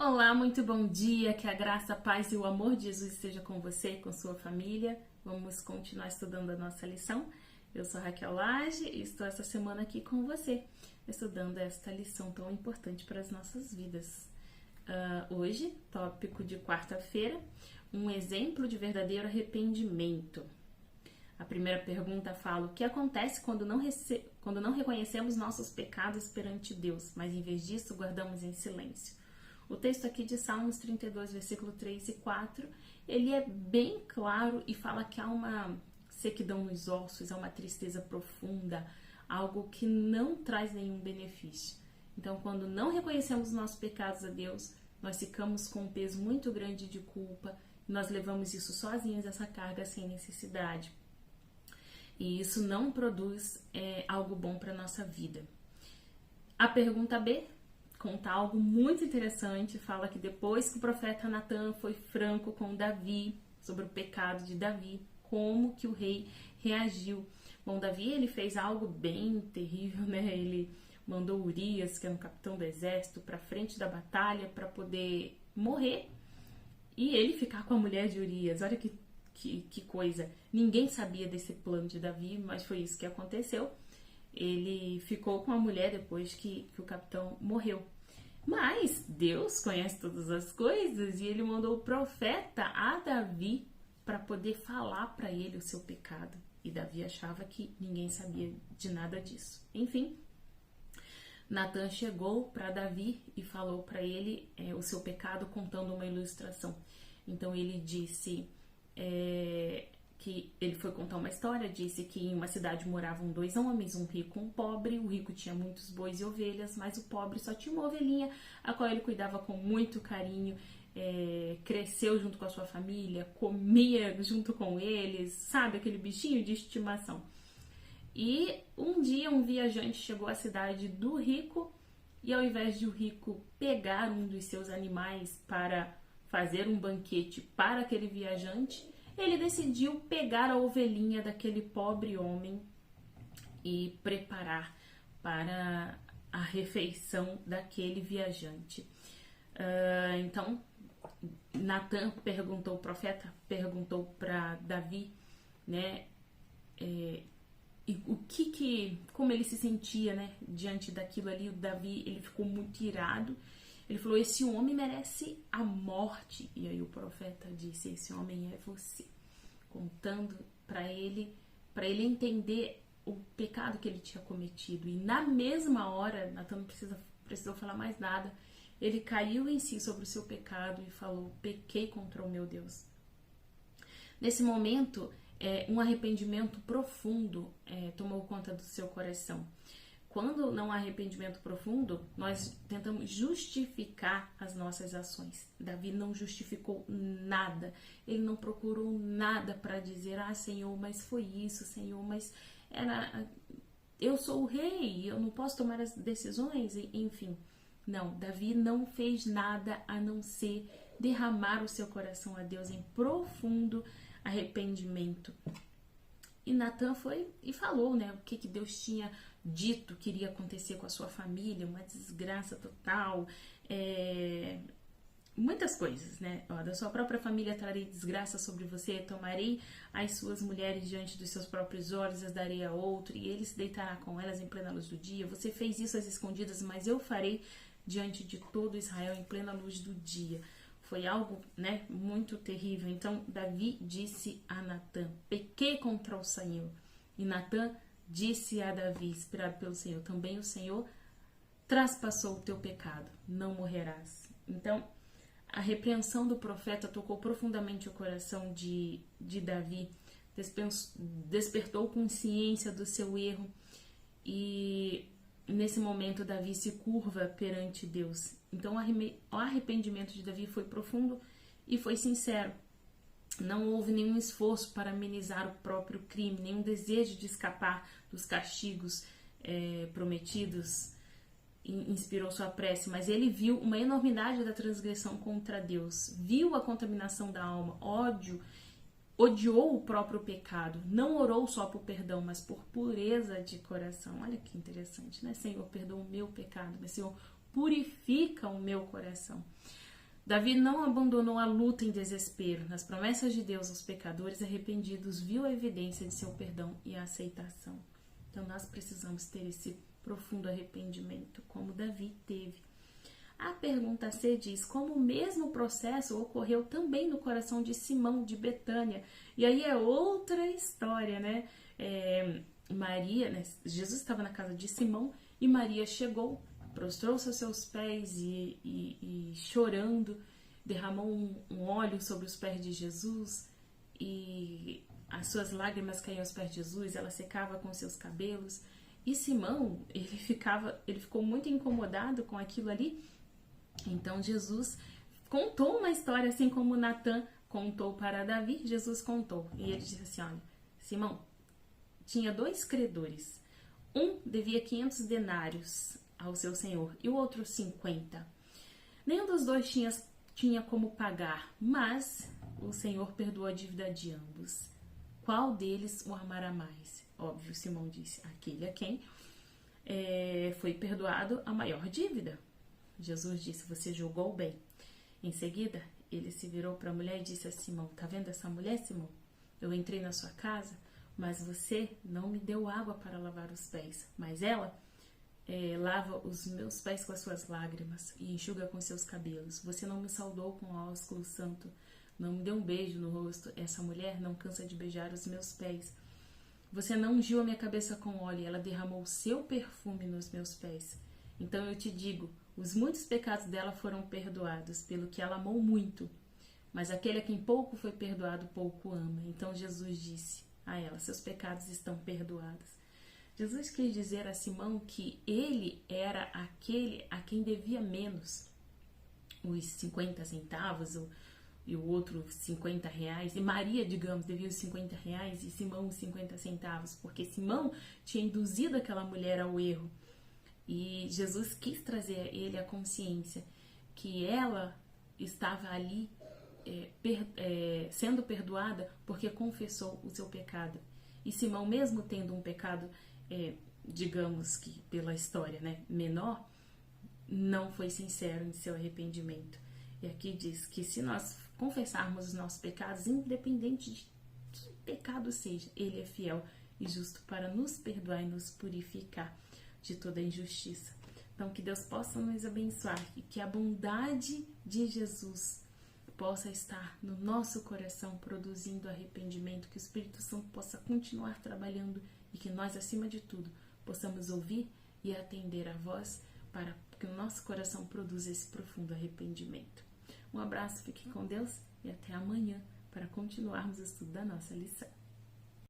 Olá, muito bom dia, que a graça, a paz e o amor de Jesus esteja com você e com sua família. Vamos continuar estudando a nossa lição. Eu sou Raquel Lage e estou essa semana aqui com você, estudando esta lição tão importante para as nossas vidas. Hoje, tópico de quarta-feira, um exemplo de verdadeiro arrependimento. A primeira pergunta fala: o que acontece quando não reconhecemos nossos pecados perante Deus, mas em vez disso guardamos em silêncio? O texto aqui de Salmos 32, versículo 3 e 4, ele é bem claro e fala que há uma sequidão nos ossos, há uma tristeza profunda, algo que não traz nenhum benefício. Então, quando não reconhecemos nossos pecados a Deus, nós ficamos com um peso muito grande de culpa, e nós levamos isso sozinhos, essa carga sem necessidade. E isso não produz algo bom para a nossa vida. A pergunta B conta algo muito interessante, fala que depois que o profeta Natan foi franco com Davi sobre o pecado de Davi, como que o rei reagiu. Bom, Davi ele fez algo bem terrível, né? Ele mandou Urias, que era um capitão do exército, para frente da batalha para poder morrer e ele ficar com a mulher de Urias. Olha que coisa. Ninguém sabia desse plano de Davi, mas foi isso que aconteceu. Ele ficou com a mulher depois que o capitão morreu. Mas Deus conhece todas as coisas e ele mandou o profeta a Davi para poder falar para ele o seu pecado. E Davi achava que ninguém sabia de nada disso. Enfim, Natan chegou para Davi e falou para ele o seu pecado contando uma ilustração. Então ele disse que ele foi contar uma história, disse que em uma cidade moravam dois homens, um rico e um pobre. O rico tinha muitos bois e ovelhas, mas o pobre só tinha uma ovelhinha, a qual ele cuidava com muito carinho, cresceu junto com a sua família, comia junto com eles, sabe, aquele bichinho de estimação. E um dia um viajante chegou à cidade do rico e ao invés de o rico pegar um dos seus animais para fazer um banquete para aquele viajante, ele decidiu pegar a ovelhinha daquele pobre homem e preparar para a refeição daquele viajante. Então, Natan perguntou, o profeta perguntou para Davi, né, como ele se sentia, né, diante daquilo ali. O Davi, ele ficou muito irado. Ele falou: esse homem merece a morte. E aí o profeta disse: esse homem é você. Contando para ele entender o pecado que ele tinha cometido. E na mesma hora, Natan não precisou falar mais nada. Ele caiu em si sobre o seu pecado e falou: pequei contra o meu Deus. Nesse momento, um arrependimento profundo tomou conta do seu coração. Quando não há arrependimento profundo, nós tentamos justificar as nossas ações. Davi não justificou nada. Ele não procurou nada para dizer: ah, Senhor, mas foi isso, Senhor, mas eu sou o rei, eu não posso tomar as decisões, enfim. Não, Davi não fez nada a não ser derramar o seu coração a Deus em profundo arrependimento. E Natan foi e falou, né, o que Deus tinha dito que iria acontecer com a sua família, uma desgraça total, muitas coisas, né? Da sua própria família trarei desgraça sobre você, tomarei as suas mulheres diante dos seus próprios olhos, as darei a outro, e ele se deitará com elas em plena luz do dia. Você fez isso às escondidas, mas eu farei diante de todo Israel em plena luz do dia. Foi algo, né, muito terrível. Então Davi disse a Natan: pequei contra o Senhor. E Natan disse a Davi, inspirado pelo Senhor: também o Senhor traspassou o teu pecado, não morrerás. Então, a repreensão do profeta tocou profundamente o coração de Davi, despertou consciência do seu erro, e nesse momento Davi se curva perante Deus. Então o arrependimento de Davi foi profundo e foi sincero. Não houve nenhum esforço para amenizar o próprio crime, nenhum desejo de escapar dos castigos prometidos inspirou sua prece, mas ele viu uma enormidade da transgressão contra Deus, viu a contaminação da alma, odiou o próprio pecado, não orou só por perdão, mas por pureza de coração. Olha que interessante, né? Senhor, perdoa o meu pecado, mas Senhor, purifica o meu coração. Davi não abandonou a luta em desespero. Nas promessas de Deus aos pecadores arrependidos, viu a evidência de seu perdão e a aceitação. Então nós precisamos ter esse profundo arrependimento, como Davi teve. A pergunta C diz, como o mesmo processo ocorreu também no coração de Simão de Betânia. E aí é outra história, né? Maria, né? Jesus estava na casa de Simão e Maria chegou, prostrou-se aos seus pés e chorando, derramou um óleo sobre os pés de Jesus e as suas lágrimas caíam aos pés de Jesus, ela secava com seus cabelos. E Simão, ele ficou muito incomodado com aquilo ali. Então Jesus contou uma história assim como Natã contou para Davi, Jesus contou. E ele disse assim, olha, Simão, tinha 2 credores. Um devia 500 denários ao seu senhor e o outro 50. Nenhum dos dois tinha como pagar, mas o senhor perdoou a dívida de ambos. Qual deles o amará mais? Óbvio, Simão disse, aquele a quem foi perdoado a maior dívida. Jesus disse, você julgou bem. Em seguida, ele se virou para a mulher e disse a Simão, tá vendo essa mulher, Simão? Eu entrei na sua casa, mas você não me deu água para lavar os pés, mas ela lava os meus pés com as suas lágrimas e enxuga com seus cabelos. Você não me saudou com ósculo santo, não me deu um beijo no rosto. Essa mulher não cansa de beijar os meus pés. Você não ungiu a minha cabeça com óleo, ela derramou o seu perfume nos meus pés. Então eu te digo, os muitos pecados dela foram perdoados, pelo que ela amou muito. Mas aquele a quem pouco foi perdoado, pouco ama. Então Jesus disse a ela, seus pecados estão perdoados. Jesus quis dizer a Simão que ele era aquele a quem devia menos. Os 50 centavos e o outro 50 reais. E Maria, digamos, devia os 50 reais e Simão os 50 centavos. Porque Simão tinha induzido aquela mulher ao erro. E Jesus quis trazer a ele a consciência que ela estava ali sendo perdoada porque confessou o seu pecado. E Simão, mesmo tendo um pecado, digamos que pela história, né, menor, não foi sincero em seu arrependimento. E aqui diz que se nós confessarmos os nossos pecados, independente de que pecado seja, ele é fiel e justo para nos perdoar e nos purificar de toda injustiça. Então, que Deus possa nos abençoar e que a bondade de Jesus possa estar no nosso coração, produzindo arrependimento, que o Espírito Santo possa continuar trabalhando e que nós, acima de tudo, possamos ouvir e atender a voz para que o nosso coração produza esse profundo arrependimento. Um abraço, fique com Deus e até amanhã para continuarmos o estudo da nossa lição.